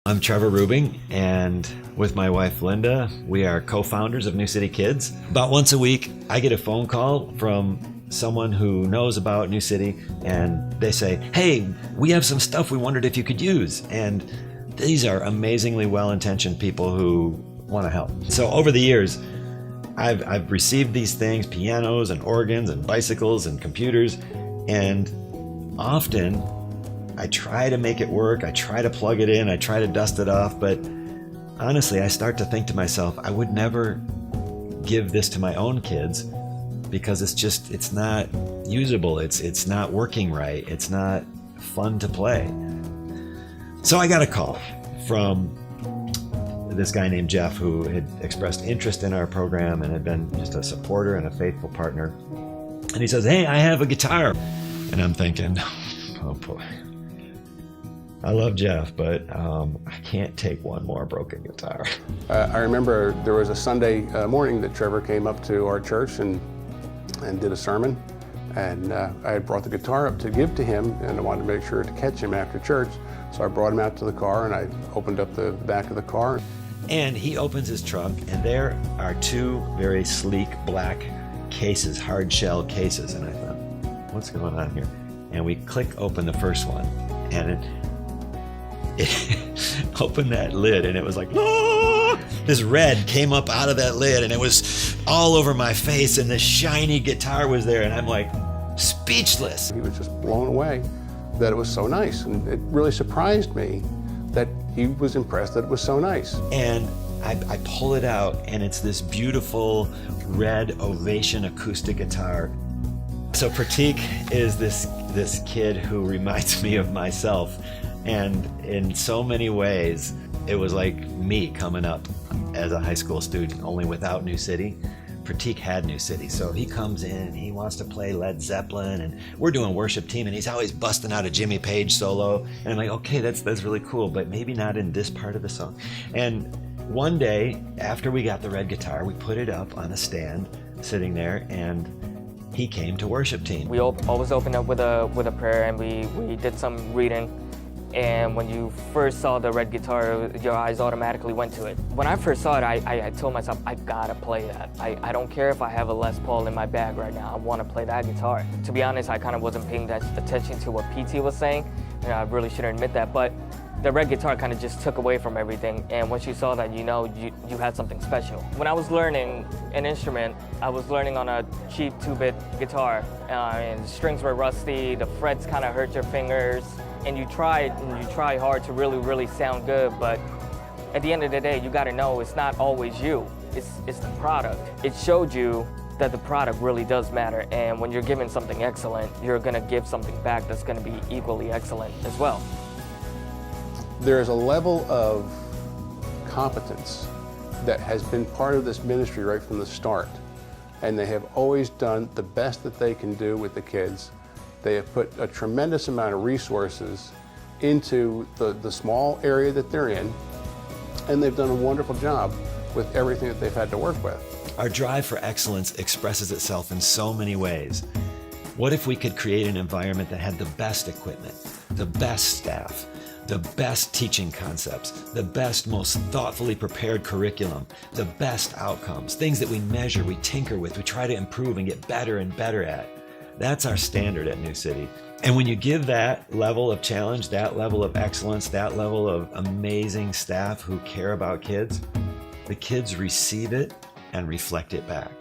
I'm Trevor Rubing, and with my wife Linda, we are co-founders of New City Kids. About once a week, I get a phone call from someone who knows about New City, and they say, hey, we have some stuff we wondered if you could use. And these are amazingly well-intentioned people who want to help. So over the years, I've received these things, pianos and organs and bicycles and computers, and often I try to make it work, I try to plug it in, I try to dust it off, but honestly, I start to think to myself, I would never give this to my own kids because it's not usable, it's not working right, it's not fun to play. So I got a call from this guy named Jeff who had expressed interest in our program and had been just a supporter and a faithful partner. And he says, hey, I have a guitar. And I'm thinking, oh boy. I love Jeff, but I can't take one more broken guitar. I remember there was a Sunday morning that Trevor came up to our church and did a sermon. And I had brought the guitar up to give to him, and I wanted to make sure to catch him after church. So I brought him out to the car, and I opened up the back of the car. And he opens his trunk, and there are two very sleek black cases, hard shell cases. And I thought, what's going on here? And we click open the first one, and it opened that lid, and it was like, ah! This red came up out of that lid, and it was all over my face, and this shiny guitar was there, and I'm like speechless. He was just blown away that it was so nice, and it really surprised me that he was impressed that it was so nice. And I pull it out, and it's this beautiful red Ovation acoustic guitar. So PRATEEK is this kid who reminds me of myself. And in so many ways, it was like me coming up as a high school student, only without New City. PRATEEK had New City, so he comes in and he wants to play Led Zeppelin, and we're doing worship team, and he's always busting out a Jimmy Page solo. And I'm like, okay, that's really cool, but maybe not in this part of the song. And one day, after we got the red guitar, we put it up on a stand, sitting there, and he came to worship team. We always opened up with a prayer, and we did some reading. And when you first saw the red guitar, your eyes automatically went to it. When I first saw it, I told myself, I gotta play that. I don't care if I have a Les Paul in my bag right now, I wanna play that guitar. To be honest, I kind of wasn't paying that attention to what PT was saying, and I really shouldn't admit that, but the red guitar kind of just took away from everything, and once you saw that, you know you had something special. When I was learning an instrument, I was learning on a cheap 2-bit guitar, and the strings were rusty, the frets kind of hurt your fingers, and you try hard to really sound good, but at the end of the day, you gotta know it's not always you, it's the product. It showed you that the product really does matter, and when you're giving something excellent, you're gonna give something back that's gonna be equally excellent as well. There's a level of competence that has been part of this ministry right from the start, and they have always done the best that they can do with the kids. They have put a tremendous amount of resources into the small area that they're in, and they've done a wonderful job with everything that they've had to work with. Our drive for excellence expresses itself in so many ways. What if we could create an environment that had the best equipment, the best staff, the best teaching concepts, the best, most thoughtfully prepared curriculum, the best outcomes, things that we measure, we tinker with, we try to improve and get better and better at. That's our standard at New City. And when you give that level of challenge, that level of excellence, that level of amazing staff who care about kids, the kids receive it and reflect it back.